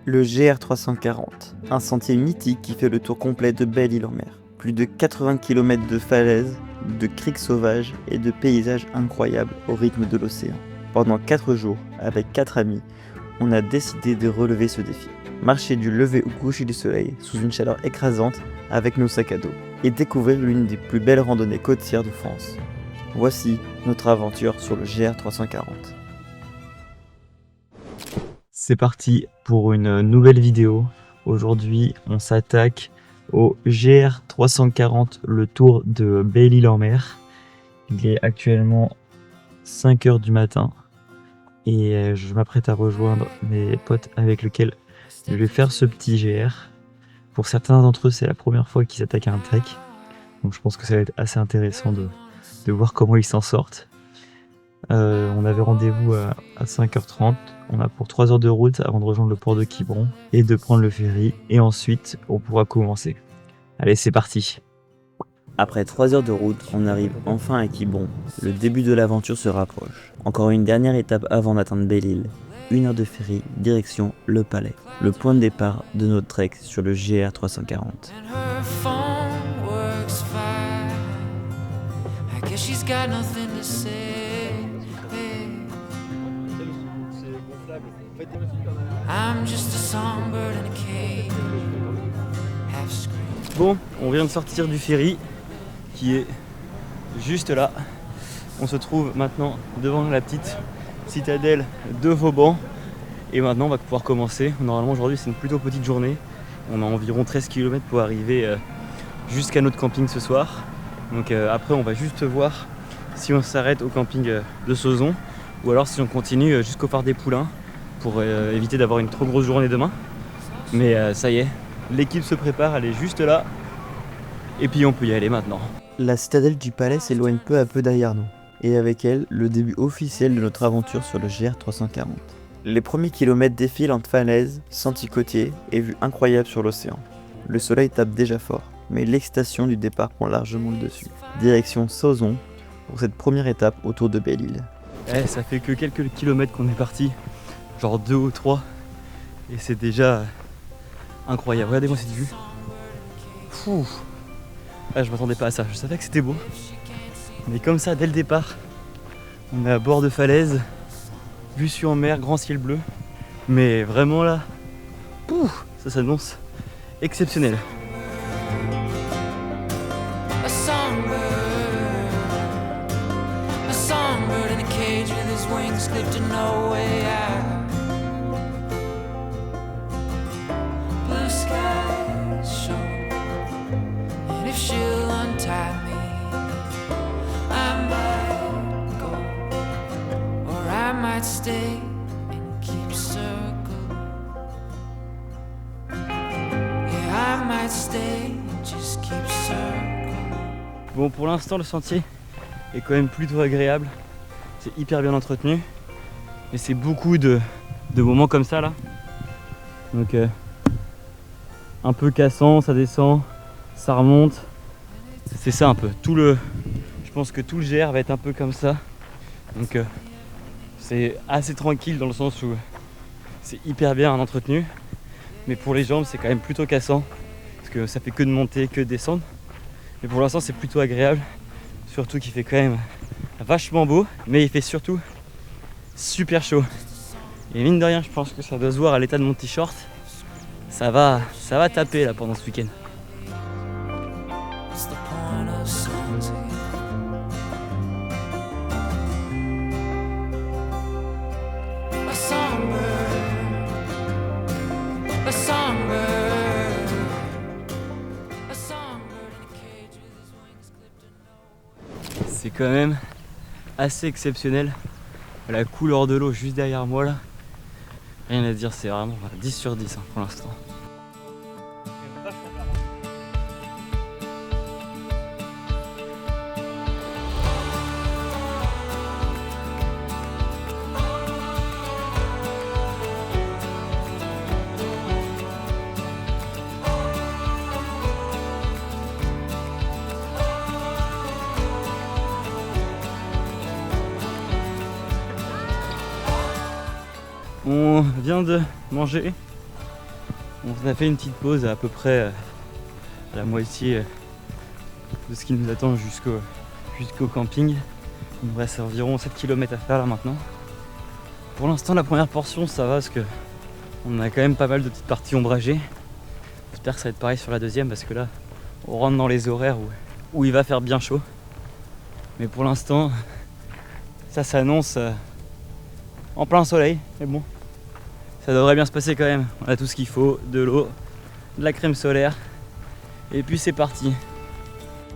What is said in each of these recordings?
Le GR340, un sentier mythique qui fait le tour complet de Belle-Île-en-Mer. Plus de 80 km de falaises, de criques sauvages et de paysages incroyables au rythme de l'océan. Pendant 4 jours, avec 4 amis, on a décidé de relever ce défi. Marcher du lever au coucher du soleil sous une chaleur écrasante avec nos sacs à dos et découvrir l'une des plus belles randonnées côtières de France. Voici notre aventure sur le GR340. C'est parti pour une nouvelle vidéo. Aujourd'hui, on s'attaque au GR340, le tour de Belle-Île-en-Mer. Il est actuellement 5 h du matin et je m'apprête à rejoindre mes potes avec lesquels je vais faire ce petit GR. Pour certains d'entre eux, c'est la première fois qu'ils s'attaquent à un trek. Donc je pense que ça va être assez intéressant de voir comment ils s'en sortent. On avait rendez-vous à 5h30. On a pour 3 heures de route avant de rejoindre le port de Quiberon et de prendre le ferry. Et ensuite, on pourra commencer. Allez, c'est parti. Après 3 heures de route, on arrive enfin à Quiberon. Le début de l'aventure se rapproche. Encore une dernière étape avant d'atteindre Belle-Île. 1 heure de ferry, direction le Palais. Le point de départ de notre trek sur le GR340. Bon, on vient de sortir du ferry qui est juste là. On se trouve maintenant devant la petite citadelle de Vauban et maintenant on va pouvoir commencer. Normalement aujourd'hui c'est une plutôt petite journée. On a environ 13 km pour arriver jusqu'à notre camping ce soir. Donc après on va juste voir si on s'arrête au camping de Sauzon ou alors si on continue jusqu'au phare des Poulains pour éviter d'avoir une trop grosse journée demain. Mais ça y est, l'équipe se prépare, elle est juste là et puis on peut y aller maintenant. La citadelle du Palais s'éloigne peu à peu derrière nous et avec elle, le début officiel de notre aventure sur le GR340. Les premiers kilomètres défilent entre falaises, sentiers côtiers et vues incroyables sur l'océan. Le soleil tape déjà fort, mais l'excitation du départ prend largement le dessus. Direction Sauzon pour cette première étape autour de Belle-Île. Ça fait que quelques kilomètres qu'on est parti, genre 2 ou 3, et c'est déjà incroyable. Regardez-moi cette vue. Fou. Je m'attendais pas à ça, je savais que c'était beau. Mais comme ça, dès le départ, on est à bord de falaise, vue sur mer, grand ciel bleu. Mais vraiment là, ça s'annonce exceptionnel. Bon, pour l'instant le sentier est quand même plutôt agréable, c'est hyper bien entretenu, mais c'est beaucoup de moments comme ça là, donc un peu cassant, ça descend, ça remonte, c'est ça un peu, je pense que tout le GR va être un peu comme ça, donc c'est assez tranquille dans le sens où c'est hyper bien entretenu, mais pour les jambes c'est quand même plutôt cassant, parce que ça fait que de monter, que de descendre. Mais pour l'instant c'est plutôt agréable, surtout qu'il fait quand même vachement beau, mais il fait surtout super chaud. Et mine de rien, je pense que ça doit se voir à l'état de mon t-shirt. Ça va taper là pendant ce week-end. C'est quand même assez exceptionnel. La couleur de l'eau juste derrière moi là, rien à dire, c'est vraiment 10 sur 10 pour l'instant. On vient de manger On a fait une petite pause à peu près à la moitié de ce qui nous attend jusqu'au camping. Il nous reste environ 7 km à faire là maintenant. Pour l'instant la première portion ça va parce que on a quand même pas mal de petites parties ombragées. J'espère que ça va être pareil sur la deuxième parce que là on rentre dans les horaires où il va faire bien chaud. Mais pour l'instant ça s'annonce en plein soleil. Mais bon, ça devrait bien se passer quand même. On a tout ce qu'il faut, de l'eau, de la crème solaire. Et puis c'est parti.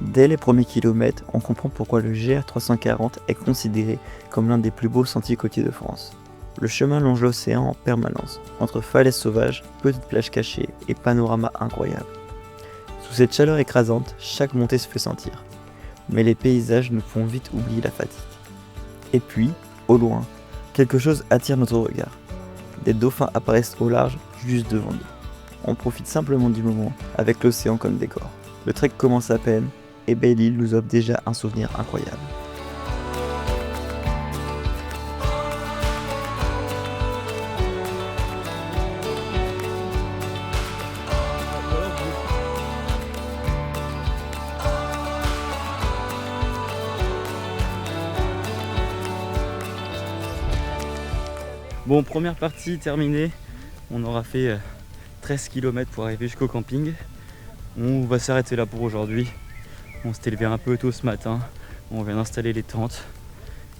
Dès les premiers kilomètres, on comprend pourquoi le GR340 est considéré comme l'un des plus beaux sentiers côtiers de France. Le chemin longe l'océan en permanence, entre falaises sauvages, petites plages cachées et panoramas incroyables. Sous cette chaleur écrasante, chaque montée se fait sentir. Mais les paysages nous font vite oublier la fatigue. Et puis, au loin, quelque chose attire notre regard. Des dauphins apparaissent au large, juste devant nous. On profite simplement du moment, avec l'océan comme décor. Le trek commence à peine, et Belle-Île nous offre déjà un souvenir incroyable. Bon, première partie terminée. On aura fait 13 km pour arriver jusqu'au camping. On va s'arrêter là pour aujourd'hui. On s'est levé un peu tôt ce matin. On vient d'installer les tentes.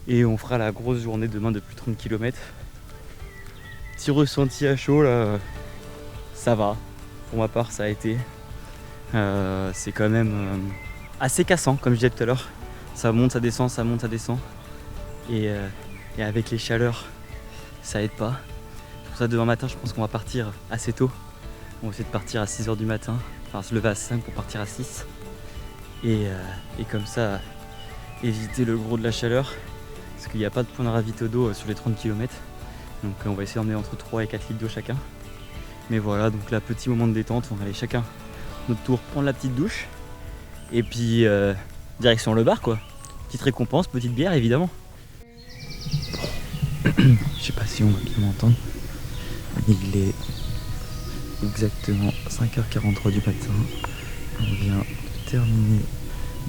Et on fera la grosse journée demain de plus de 30 km. Petit ressenti à chaud là. Ça va. Pour ma part, ça a été. C'est quand même assez cassant, comme je disais tout à l'heure. Ça monte, ça descend, ça monte, ça descend. Et avec les chaleurs, ça aide pas. Pour ça, demain matin, je pense qu'on va partir assez tôt. On va essayer de partir à 6h du matin. Enfin, se lever à 5 pour partir à 6. Et comme ça, éviter le gros de la chaleur. Parce qu'il n'y a pas de point de ravito d'eau sur les 30 km. Donc on va essayer d'emmener entre 3 et 4 litres d'eau chacun. Mais voilà, donc là, petit moment de détente. On va aller chacun notre tour prendre la petite douche. Et puis, direction le bar quoi. Petite récompense, petite bière évidemment. Je sais pas si on va bien m'entendre. Il est exactement 5h43 du matin. On vient de terminer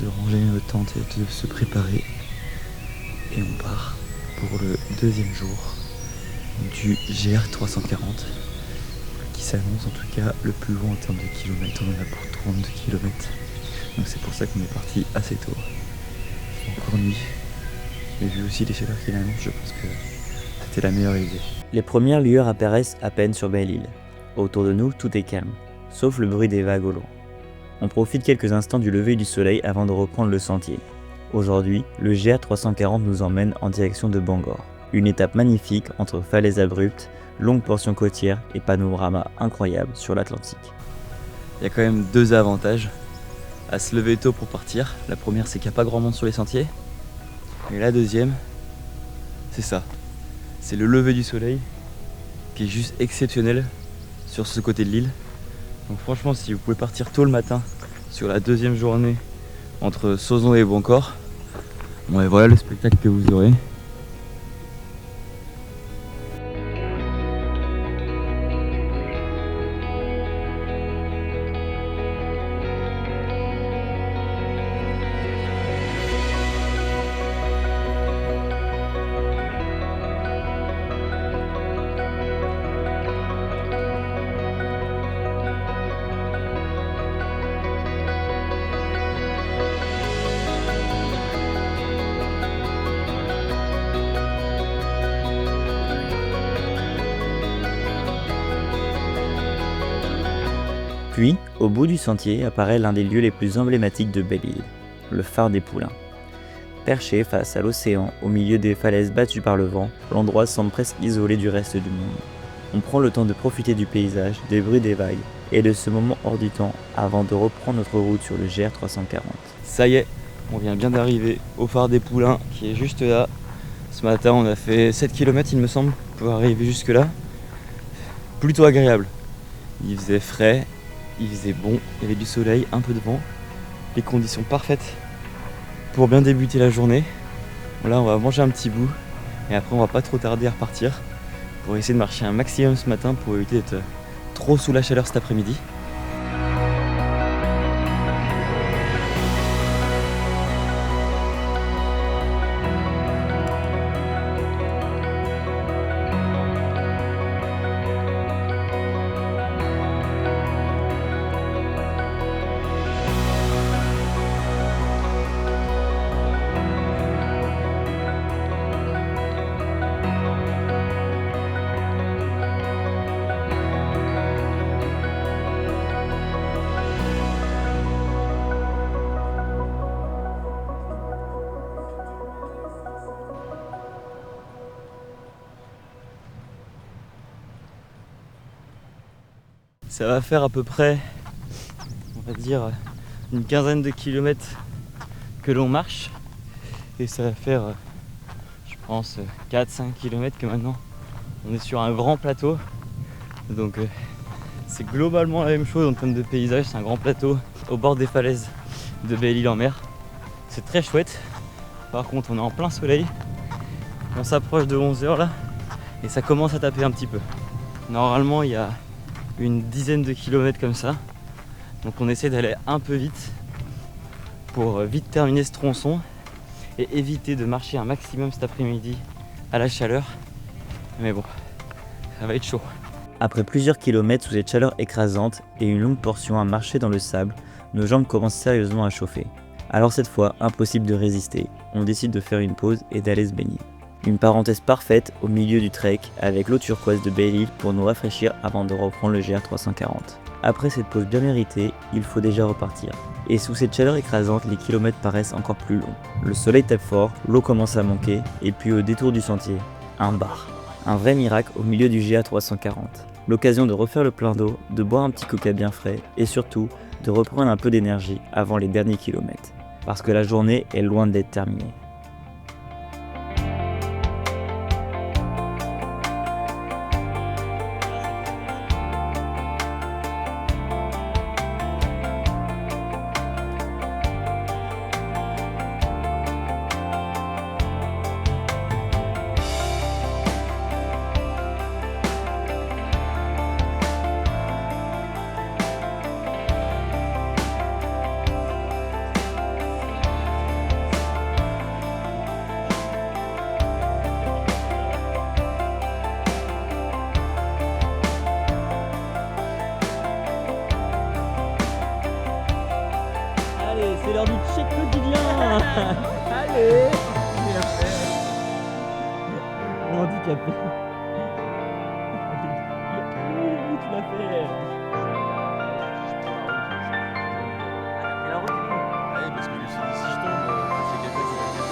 de ranger nos tentes et de se préparer. Et on part pour le deuxième jour du GR340 qui s'annonce en tout cas le plus long en termes de kilomètres. On en a pour 32 km. Donc c'est pour ça qu'on est parti assez tôt. Encore nuit. Mais vu aussi les chaleurs qu'il annonce, je pense que c'était la meilleure idée. Les premières lueurs apparaissent à peine sur Belle-Île. Autour de nous, tout est calme, sauf le bruit des vagues au loin. On profite quelques instants du lever du soleil avant de reprendre le sentier. Aujourd'hui, le GR340 nous emmène en direction de Bangor. Une étape magnifique entre falaises abruptes, longues portions côtières et panoramas incroyables sur l'Atlantique. Il y a quand même deux avantages à se lever tôt pour partir. La première, c'est qu'il n'y a pas grand monde sur les sentiers. Et la deuxième, c'est ça. C'est le lever du soleil qui est juste exceptionnel sur ce côté de l'île. Donc franchement, si vous pouvez partir tôt le matin sur la deuxième journée entre Sauzon et Bangor, bon et voilà le spectacle que vous aurez. Puis, au bout du sentier apparaît l'un des lieux les plus emblématiques de Belle-Île, le phare des Poulains. Perché face à l'océan, au milieu des falaises battues par le vent, l'endroit semble presque isolé du reste du monde. On prend le temps de profiter du paysage, des bruits des vagues et de ce moment hors du temps avant de reprendre notre route sur le GR340. Ça y est, on vient bien d'arriver au phare des Poulains qui est juste là. Ce matin, on a fait 7 km il me semble pour arriver jusque là. Plutôt agréable. Il faisait frais. Il faisait bon, il y avait du soleil, un peu de vent, les conditions parfaites pour bien débuter la journée. Là on va manger un petit bout et après on va pas trop tarder à repartir pour essayer de marcher un maximum ce matin pour éviter d'être trop sous la chaleur cet après-midi. Ça va faire à peu près, on va dire, une quinzaine de kilomètres que l'on marche. Et ça va faire, je pense, 4-5 kilomètres que maintenant on est sur un grand plateau. Donc c'est globalement la même chose en termes de paysage. C'est un grand plateau au bord des falaises de Belle-Île-en-Mer. C'est très chouette. Par contre, on est en plein soleil. On s'approche de 11h là. Et ça commence à taper un petit peu. Normalement, il y a une dizaine de kilomètres comme ça, donc on essaie d'aller un peu vite pour vite terminer ce tronçon et éviter de marcher un maximum cet après-midi à la chaleur, mais bon, ça va être chaud. Après plusieurs kilomètres sous cette chaleur écrasante et une longue portion à marcher dans le sable, nos jambes commencent sérieusement à chauffer. Alors cette fois, impossible de résister, on décide de faire une pause et d'aller se baigner. Une parenthèse parfaite au milieu du trek avec l'eau turquoise de Belle-Île pour nous rafraîchir avant de reprendre le GR340. Après cette pause bien méritée, il faut déjà repartir. Et sous cette chaleur écrasante, les kilomètres paraissent encore plus longs. Le soleil tape fort, l'eau commence à manquer, et puis au détour du sentier, un bar. Un vrai miracle au milieu du GA340. L'occasion de refaire le plein d'eau, de boire un petit coca bien frais, et surtout, de reprendre un peu d'énergie avant les derniers kilomètres. Parce que la journée est loin d'être terminée. C'est l'heure du check quotidien. Allez, handicapé. Oui, tu l'as fait. Allez, parce que si je tombe, c'est quelqu'un qui va le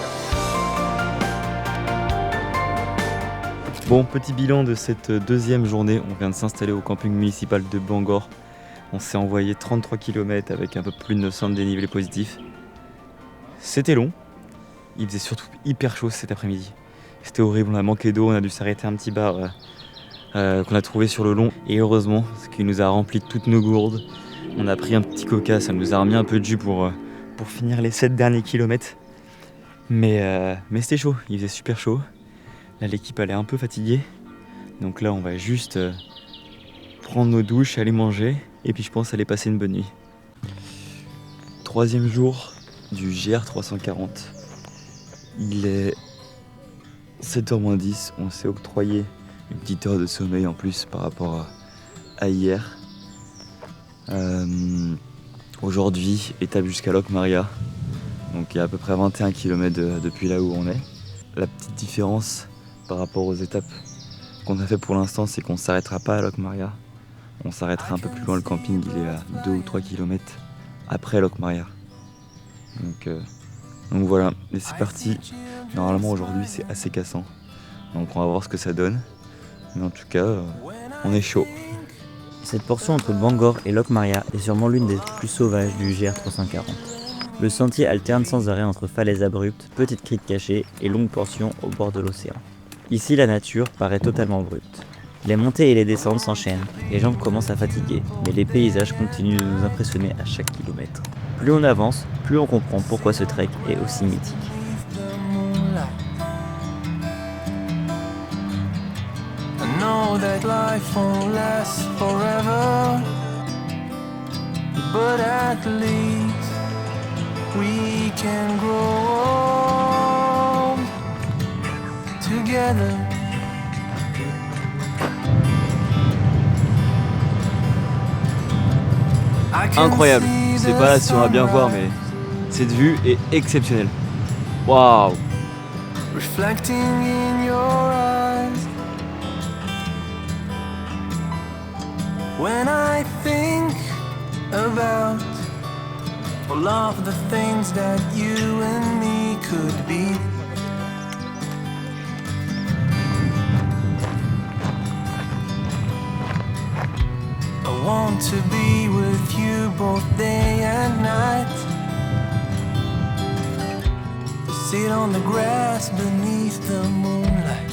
faire. Bon, petit bilan de cette deuxième journée. On vient de s'installer au camping municipal de Bangor. On s'est envoyé 33 km avec un peu plus de 900 de dénivelé positif. C'était long. Il faisait surtout hyper chaud cet après-midi. C'était horrible, on a manqué d'eau, on a dû s'arrêter à un petit bar qu'on a trouvé sur le long. Et heureusement, ce qui nous a rempli toutes nos gourdes. On a pris un petit coca, ça nous a remis un peu de jus pour finir les 7 derniers kilomètres. Mais c'était chaud, il faisait super chaud. Là, l'équipe elle est un peu fatiguée. Donc là, on va juste prendre nos douches, aller manger. Et puis je pense aller passer une bonne nuit. Troisième jour du GR340. Il est 7h-10. On s'est octroyé une petite heure de sommeil en plus par rapport à hier. Aujourd'hui, étape jusqu'à Locmaria. Donc il y a à peu près 21 km depuis là où on est. La petite différence par rapport aux étapes qu'on a fait pour l'instant, c'est qu'on ne s'arrêtera pas à Locmaria. On s'arrêtera un peu plus loin, le camping il est à 2 ou 3 km après Locmaria. Donc voilà, et c'est parti. Normalement aujourd'hui c'est assez cassant. Donc on va voir ce que ça donne. Mais en tout cas, on est chaud. Cette portion entre Bangor et Locmaria est sûrement l'une des plus sauvages du GR340. Le sentier alterne sans arrêt entre falaises abruptes, petites criques cachées et longues portions au bord de l'océan. Ici la nature paraît totalement abrupte. Les montées et les descentes s'enchaînent, les jambes commencent à fatiguer, mais les paysages continuent de nous impressionner à chaque kilomètre. Plus on avance, plus on comprend pourquoi ce trek est aussi mythique. I know that this life won't last forever, but at least we can grow old together. Incroyable, je sais pas si on va bien voir, mais cette vue est exceptionnelle. Waouh! Reflecting in your eyes. When I think about all of the things that you and me could be, I want to be with you both day and night. Sit on the grass beneath the moonlight.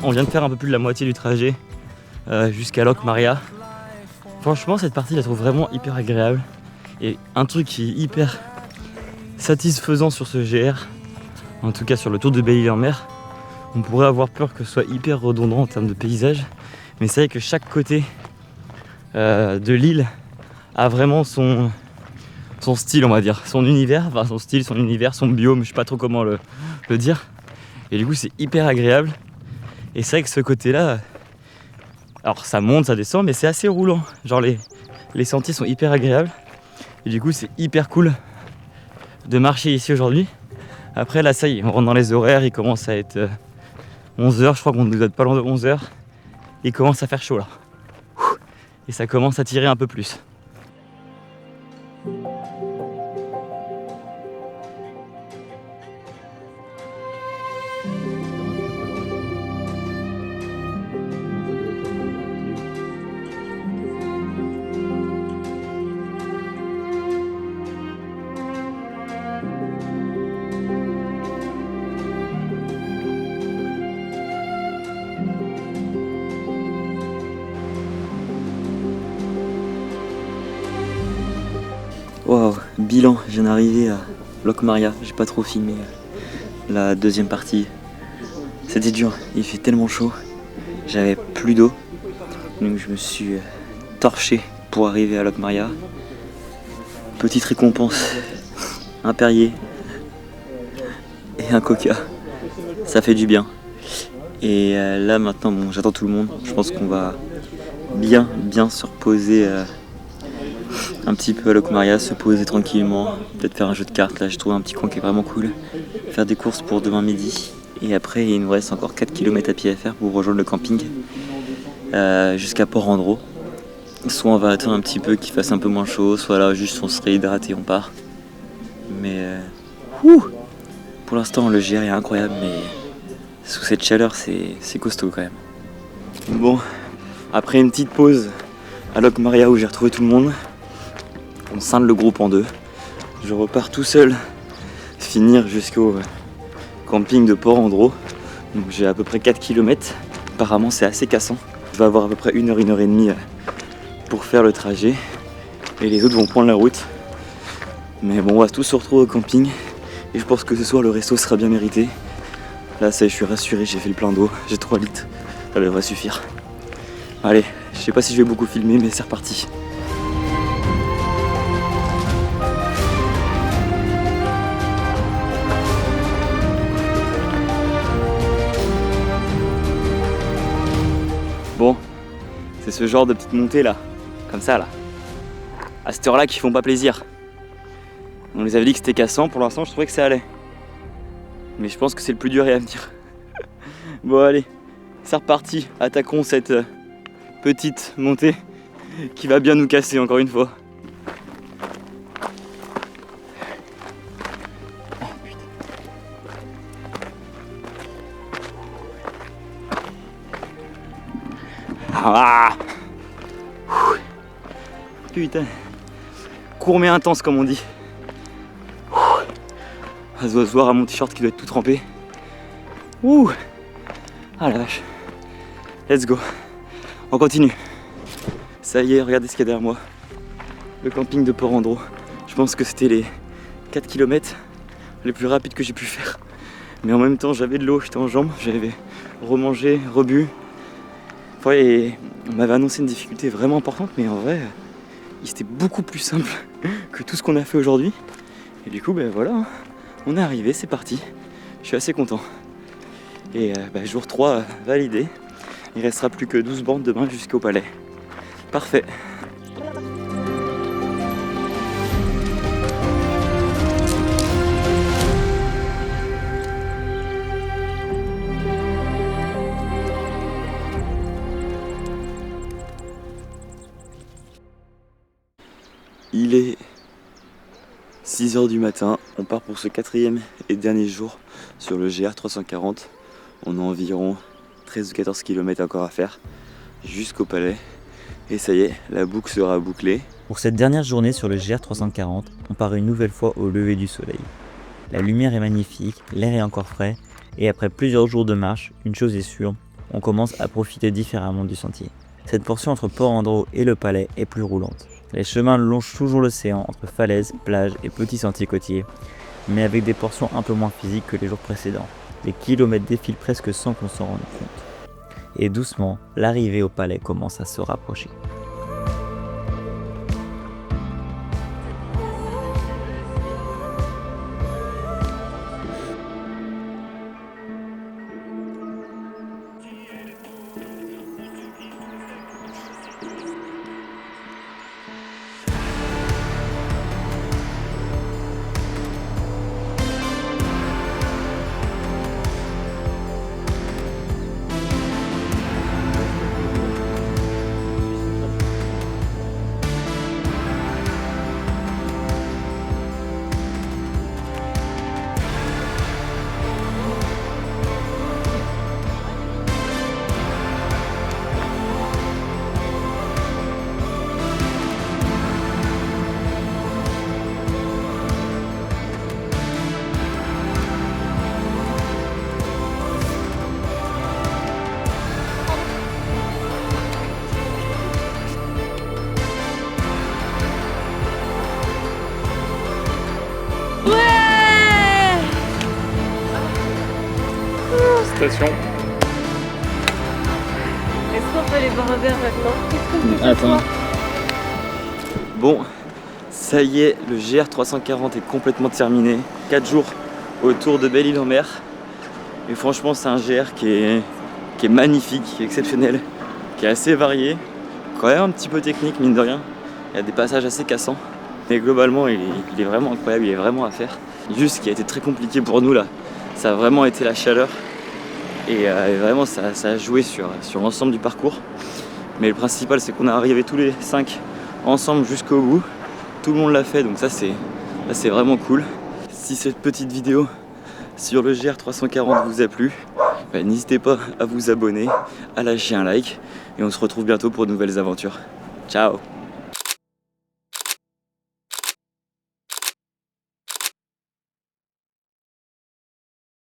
On vient de faire un peu plus de la moitié du trajet jusqu'à Locmaria. Franchement, cette partie, je la trouve vraiment hyper agréable. Et un truc qui est hyper satisfaisant sur ce GR, en tout cas sur le Tour de Belle-Île-en-Mer, on pourrait avoir peur que ce soit hyper redondant en termes de paysage, mais c'est vrai que chaque côté de l'île a vraiment son style, on va dire, son univers, enfin son style, son univers, son biome, je sais pas trop comment le dire. Et du coup, c'est hyper agréable. Et c'est vrai que ce côté-là, alors ça monte, ça descend, mais c'est assez roulant. Genre les sentiers sont hyper agréables. Et du coup, c'est hyper cool de marcher ici aujourd'hui. Après, là, ça y est, on rentre dans les horaires, il commence à être 11h, je crois qu'on ne doit être pas loin de 11h. Il commence à faire chaud là. Et ça commence à tirer un peu plus. Waouh, bilan, je viens d'arriver à Locmaria, j'ai pas trop filmé la deuxième partie. C'était dur, il fait tellement chaud, j'avais plus d'eau, donc je me suis torché pour arriver à Locmaria. Petite récompense, un Perrier et un Coca, ça fait du bien. Et là maintenant, bon, j'attends tout le monde, je pense qu'on va bien se reposer un petit peu à Locmaria, se poser tranquillement, peut-être faire un jeu de cartes. Là j'ai trouvé un petit coin qui est vraiment cool, faire des courses pour demain midi, et après il nous reste encore 4 km à pied à faire pour rejoindre le camping jusqu'à Port-Andro. Soit on va attendre un petit peu qu'il fasse un peu moins chaud, soit là juste on se réhydrate et on part. Mais pour l'instant le GR est incroyable, mais sous cette chaleur c'est costaud quand même. Bon, après une petite pause à Locmaria où j'ai retrouvé tout le monde, on scinde le groupe en deux. Je repars tout seul finir jusqu'au camping de Port-Andro. Donc j'ai à peu près 4 km. Apparemment c'est assez cassant. Je vais avoir à peu près 1 heure et demie pour faire le trajet. Et les autres vont prendre la route. Mais bon, on va tous se retrouver au camping. Et je pense que ce soir le resto sera bien mérité. Là ça y est, je suis rassuré, j'ai fait le plein d'eau. J'ai 3 litres. Ça devrait suffire. Allez, je sais pas si je vais beaucoup filmer, mais c'est reparti. Bon, c'est ce genre de petites montées là, comme ça là, à cette heure là qui font pas plaisir. On les avait dit que c'était cassant, pour l'instant je trouvais que ça allait. Mais je pense que c'est le plus dur à venir. Bon allez, c'est reparti, attaquons cette petite montée qui va bien nous casser encore une fois. Ah putain, court mais intense comme on dit. Ça doit se voir à mon t-shirt qui doit être tout trempé. Ouh. Ah la vache. Let's go. On continue. Ça y est, regardez ce qu'il y a derrière moi. Le camping de Port-Andro. Je pense que c'était les 4 km les plus rapides que j'ai pu faire. Mais en même temps, j'avais de l'eau, j'étais en jambes, j'avais remangé, rebu. Ouais, on m'avait annoncé une difficulté vraiment importante, mais en vrai, c'était beaucoup plus simple que tout ce qu'on a fait aujourd'hui. Et du coup, ben voilà, hein, on est arrivé, c'est parti. Je suis assez content. Et jour 3 validé. Il restera plus que 12 bandes demain jusqu'au palais. Parfait. Il est 6 h du matin, on part pour ce 4e et dernier jour sur le GR 340. On a environ 13 ou 14 km encore à faire jusqu'au palais. Et ça y est, la boucle sera bouclée. Pour cette dernière journée sur le GR 340, on part une nouvelle fois au lever du soleil. La lumière est magnifique, l'air est encore frais, et après plusieurs jours de marche, une chose est sûre, on commence à profiter différemment du sentier. Cette portion entre Port-Andro et le palais est plus roulante. Les chemins longent toujours l'océan entre falaises, plages et petits sentiers côtiers, mais avec des portions un peu moins physiques que les jours précédents. Les kilomètres défilent presque sans qu'on s'en rende compte. Et doucement, l'arrivée au palais commence à se rapprocher. Station. Est-ce qu'on peut aller boire un verre maintenant? Attends. Bon, ça y est, le GR 340 est complètement terminé. 4 jours autour de Belle-Île-en-Mer. Et franchement, c'est un GR qui est magnifique, qui est exceptionnel, qui est assez varié, quand même un petit peu technique, mine de rien. Il y a des passages assez cassants. Mais globalement, il est vraiment incroyable, il est vraiment à faire. Juste ce qui a été très compliqué pour nous là, ça a vraiment été la chaleur. Et vraiment ça a joué sur l'ensemble du parcours. Mais le principal c'est qu'on est arrivé tous les 5 ensemble jusqu'au bout. Tout le monde l'a fait, donc ça c'est vraiment cool. Si cette petite vidéo sur le GR 340 vous a plu, n'hésitez pas à vous abonner, à lâcher un like. Et on se retrouve bientôt pour de nouvelles aventures. Ciao!